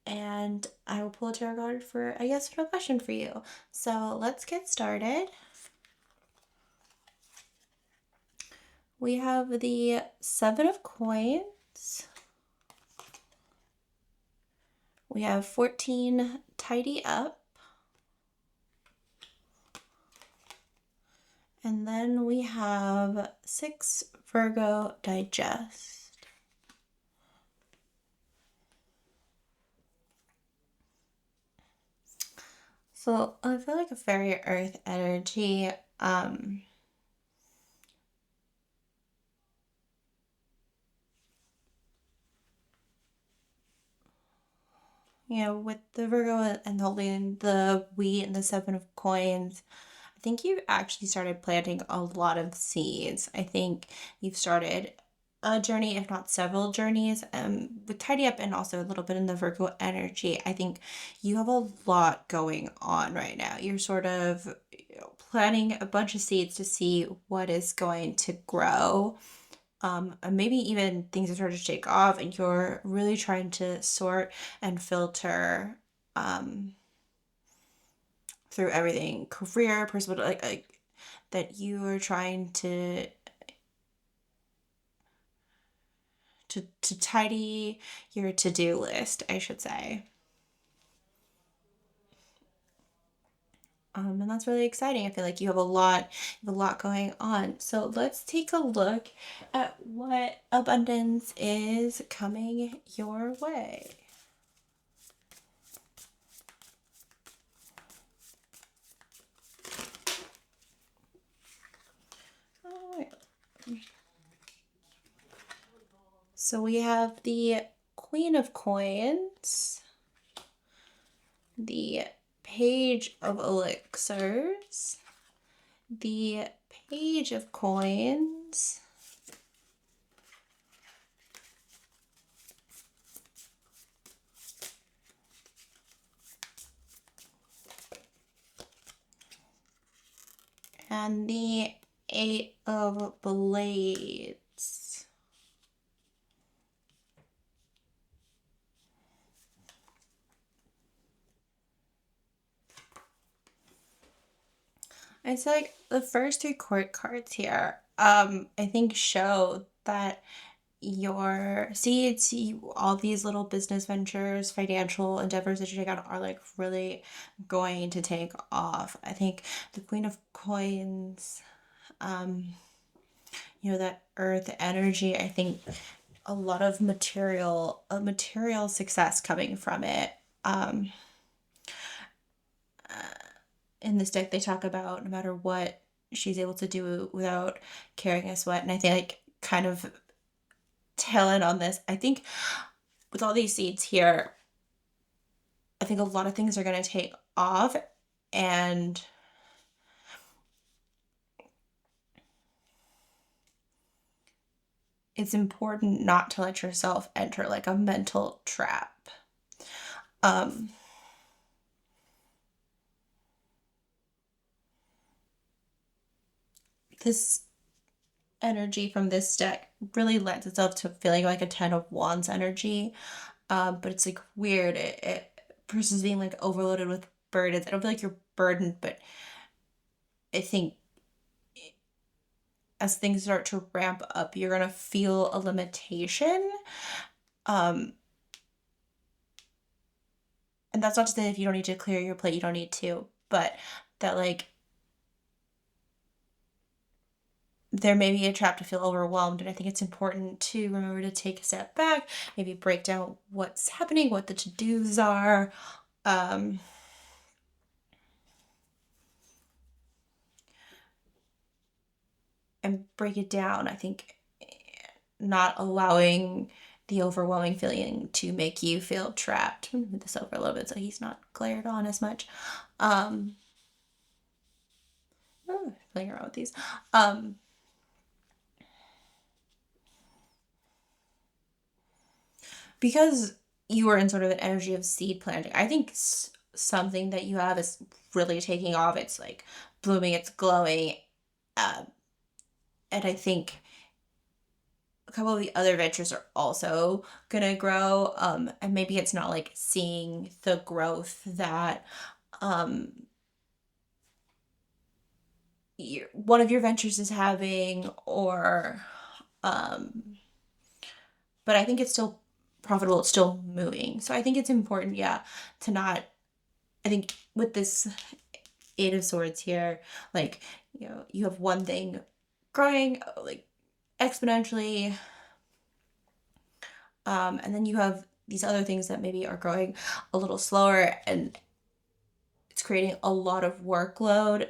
And I will pull a tarot card for a yes or no question for you. So let's get started. We have the Seven of Coins. We have 14, Tidy Up. And then we have 6, Virgo, Digest. So I feel like a very earth energy. With the Virgo and holding the wheat and the Seven of Coins, I think you actually started planting a lot of seeds. I think you've started a journey, if not several journeys, with Tidy Up and also a little bit in the Virgo energy. I think you have a lot going on right now. You're sort of planting a bunch of seeds to see what is going to grow. And maybe even things are starting to take off, and you're really trying to sort and filter through everything, career, personal, like that you are trying to to tidy your to-do list, I should say. And that's really exciting. I feel like you have a lot going on. So let's take a look at what abundance is coming your way. So we have the Queen of Coins, the Page of Elixirs, the Page of Coins, and the Eight of Blades. It's like the first three court cards here, I think show that your seeds, all these little business ventures, financial endeavors that you take on are like really going to take off. I think the Queen of Coins, that earth energy, I think a lot of material success coming from it. In this deck, they talk about no matter what, she's able to do without caring a sweat. And I think like kind of tail end on this, I think with all these seeds here, I think a lot of things are going to take off, and it's important not to let yourself enter like a mental trap. This energy from this deck really lends itself to feeling like a Ten of Wands energy, but it's like weird. It versus being like overloaded with burdens. I don't feel like you're burdened, but I think as things start to ramp up, you're gonna feel a limitation. And that's not to say if you don't need to clear your plate, you don't need to, but that like there may be a trap to feel overwhelmed. And I think it's important to remember to take a step back, maybe break down what's happening, what the to-dos are. And break it down. I think not allowing the overwhelming feeling to make you feel trapped. Move this over a little bit so he's not glared on as much. Playing around with these. Because you are in sort of an energy of seed planting, I think something that you have is really taking off. It's like blooming, it's glowing. And I think a couple of the other ventures are also gonna grow. And maybe it's not like seeing the growth that one of your ventures is having, or but I think it's still profitable, it's still moving. So I think it's important, to not, I think with this Eight of Swords here, like, you have one thing growing like exponentially, and then you have these other things that maybe are growing a little slower, and it's creating a lot of workload.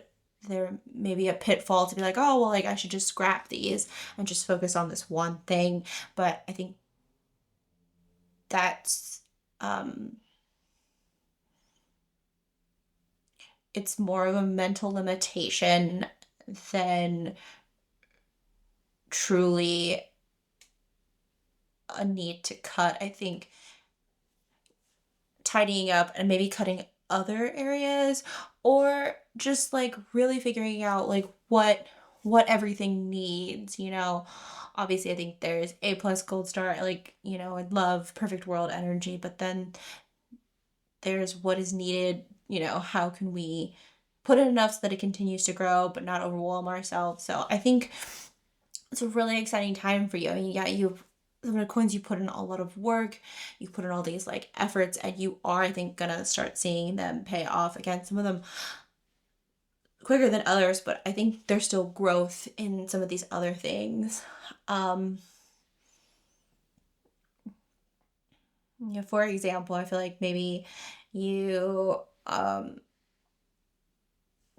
There may be a pitfall to be like, oh, well, like I should just scrap these and just focus on this one thing. But I think that's it's more of a mental limitation than truly a need to cut. I think tidying up and maybe cutting other areas, or just like really figuring out like what everything needs. Obviously I think there's A plus gold star, like, I love perfect world energy, but then there's what is needed. How can we put in enough so that it continues to grow but not overwhelm ourselves? So I think it's a really exciting time for you. I mean, yeah, you have some of the coins you put in a lot of work, you put in all these like efforts, and you are, I think, gonna start seeing them pay off. Again, some of them quicker than others, but I think there's still growth in some of these other things. For example, I feel like maybe you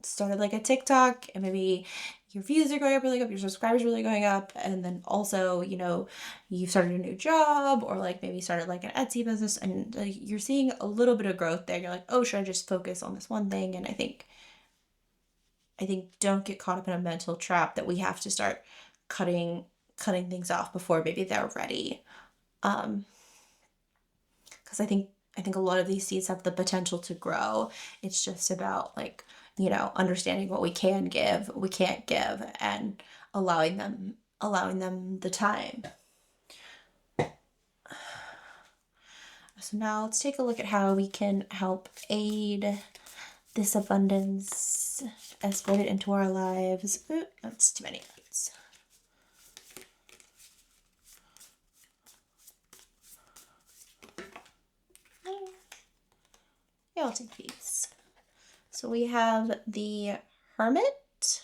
started like a TikTok, and maybe your views are going up really up, your subscribers are really going up, and then also, you've started a new job, or like maybe started like an Etsy business, and like, you're seeing a little bit of growth there. You're like, oh, should I just focus on this one thing? And I think don't get caught up in a mental trap that we have to start cutting things off before maybe they're ready. Because I think a lot of these seeds have the potential to grow. It's just about like, understanding what we can give, what we can't give, and allowing them the time. So now let's take a look at how we can help aid this abundance, escort it into our lives. Ooh, that's too many lights. Yeah, I'll take these. So we have the Hermit.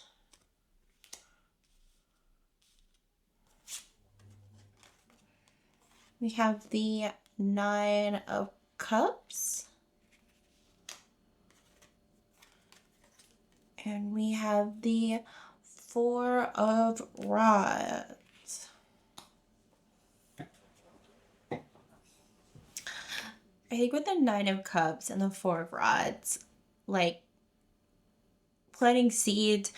We have the Nine of Cups. And we have the Four of Rods. I think with the Nine of Cups and the Four of Rods, like planting seeds,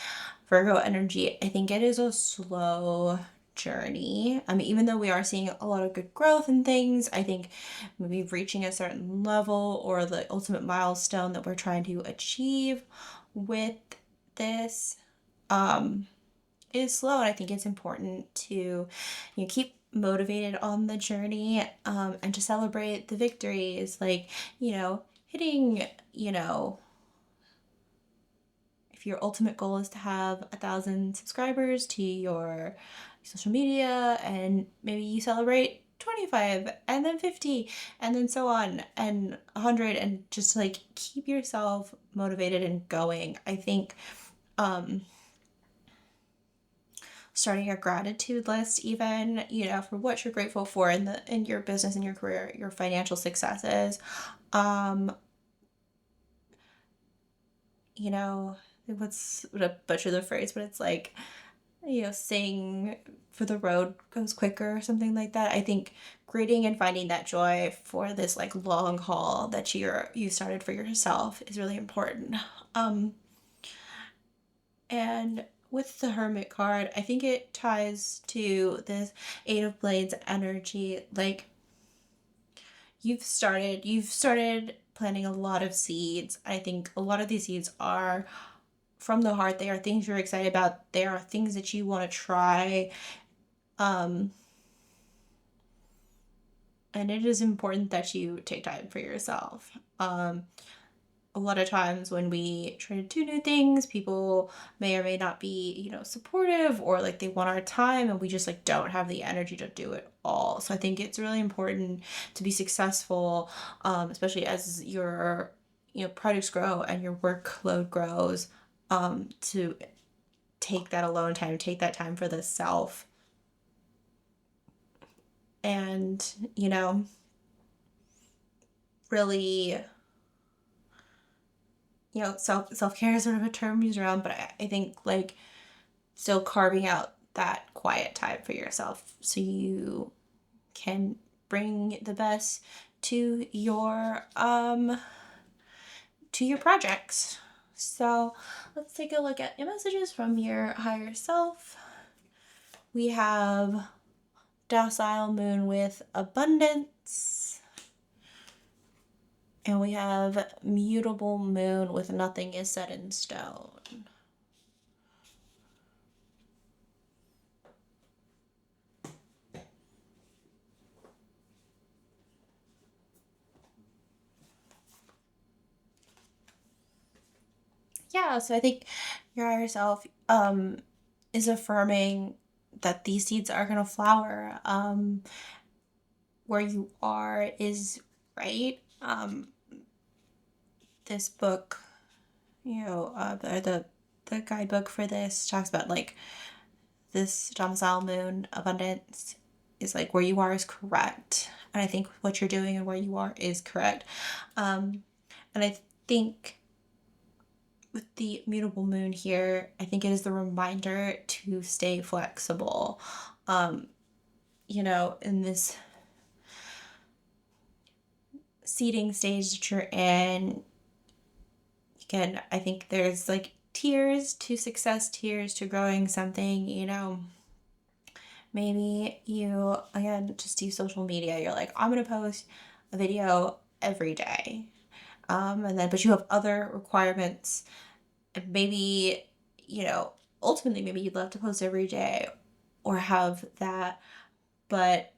Virgo energy, I think it is a slow journey. I mean, even though we are seeing a lot of good growth and things, I think maybe reaching a certain level or the ultimate milestone that we're trying to achieve with this is slow. And I think it's important to keep motivated on the journey, and to celebrate the victories, like hitting, if your ultimate goal is to have 1,000 subscribers to your social media, and maybe you celebrate 25 and then 50 and then so on and 100, and just like keep yourself motivated and going. I think starting a gratitude list, even for what you're grateful for in your business, in your career, your financial successes, what a butcher the phrase, but it's like, sing for the road goes quicker or something like that. I think creating and finding that joy for this like long haul that you started for yourself is really important. And with the Hermit card, I think it ties to this Eight of Blades energy. Like, you've started planting a lot of seeds. I think a lot of these seeds are from the heart. They are things you're excited about. They are things that you want to try. And it is important that you take time for yourself. A lot of times when we try to do new things, people may or may not be, supportive, or like they want our time, and we just like don't have the energy to do it all. So I think it's really important to be successful, especially as your, projects grow and your workload grows, to take that alone time, take that time for the self. And, really, self-care is sort of a term used around, but I think like still carving out that quiet time for yourself so you can bring the best to your projects. So let's take a look at your messages from your higher self. We have docile moon with abundance. And we have mutable moon with nothing is set in stone. Yeah, so I think your higher self is affirming that these seeds are going to flower. Where you are is right. This book, the guidebook for this talks about like this domicile moon abundance is like where you are is correct. And I think what you're doing and where you are is correct. And I think with the mutable moon here, I think it is the reminder to stay flexible. In this seeding stage that you're in, again, I think there's like tiers to success, tiers to growing something, maybe you, again, just do social media. You're like, I'm going to post a video every day. But you have other requirements. And maybe, ultimately, maybe you'd love to post every day or have that. But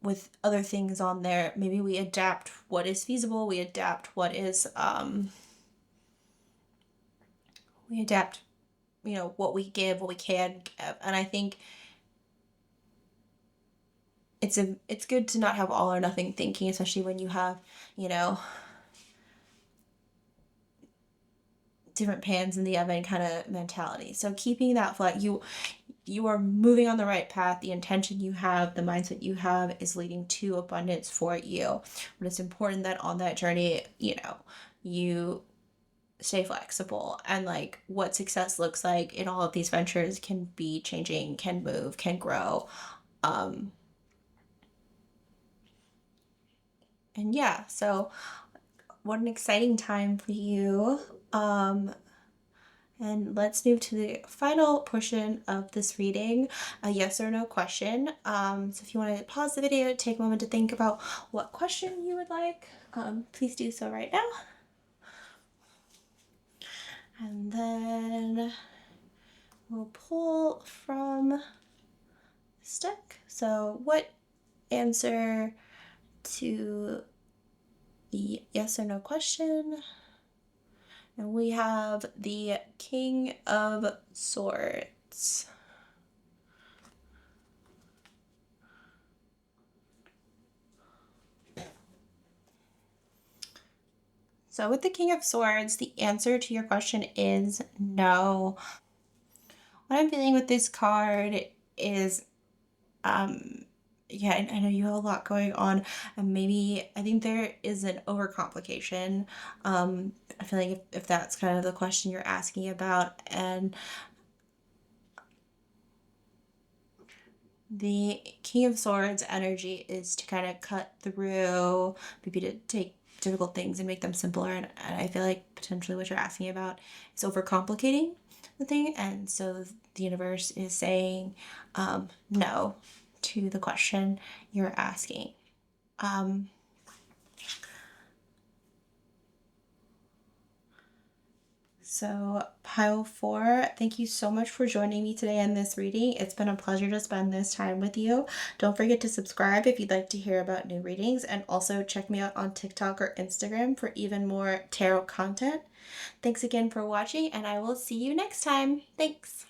with other things on there, maybe we adapt what is feasible. We adapt what is, what we give, what we can give. And I think it's good to not have all or nothing thinking, especially when you have, different pans in the oven kind of mentality. So keeping that flat, you are moving on the right path. The intention you have, the mindset you have is leading to abundance for you. But it's important that on that journey, you stay flexible, and like what success looks like in all of these ventures can be changing, can move, can grow. And yeah, so what an exciting time for you. And let's move to the final portion of this reading, a yes or no question. So if you want to pause the video, take a moment to think about what question you would like, please do so right now. And then we'll pull from this deck. So what answer to the yes or no question? And we have the King of Swords. So with the King of Swords, the answer to your question is no. What I'm feeling with this card is, yeah, I know you have a lot going on, and maybe I think there is an overcomplication. I feel like if that's kind of the question you're asking about, and the King of Swords energy is to kind of cut through, maybe to take difficult things and make them simpler. And I feel like potentially what you're asking about is overcomplicating the thing. And so the universe is saying no to the question you're asking. So pile 4, thank you so much for joining me today in this reading. It's been a pleasure to spend this time with you. Don't forget to subscribe if you'd like to hear about new readings, and also check me out on TikTok or Instagram for even more tarot content. Thanks again for watching, and I will see you next time. Thanks.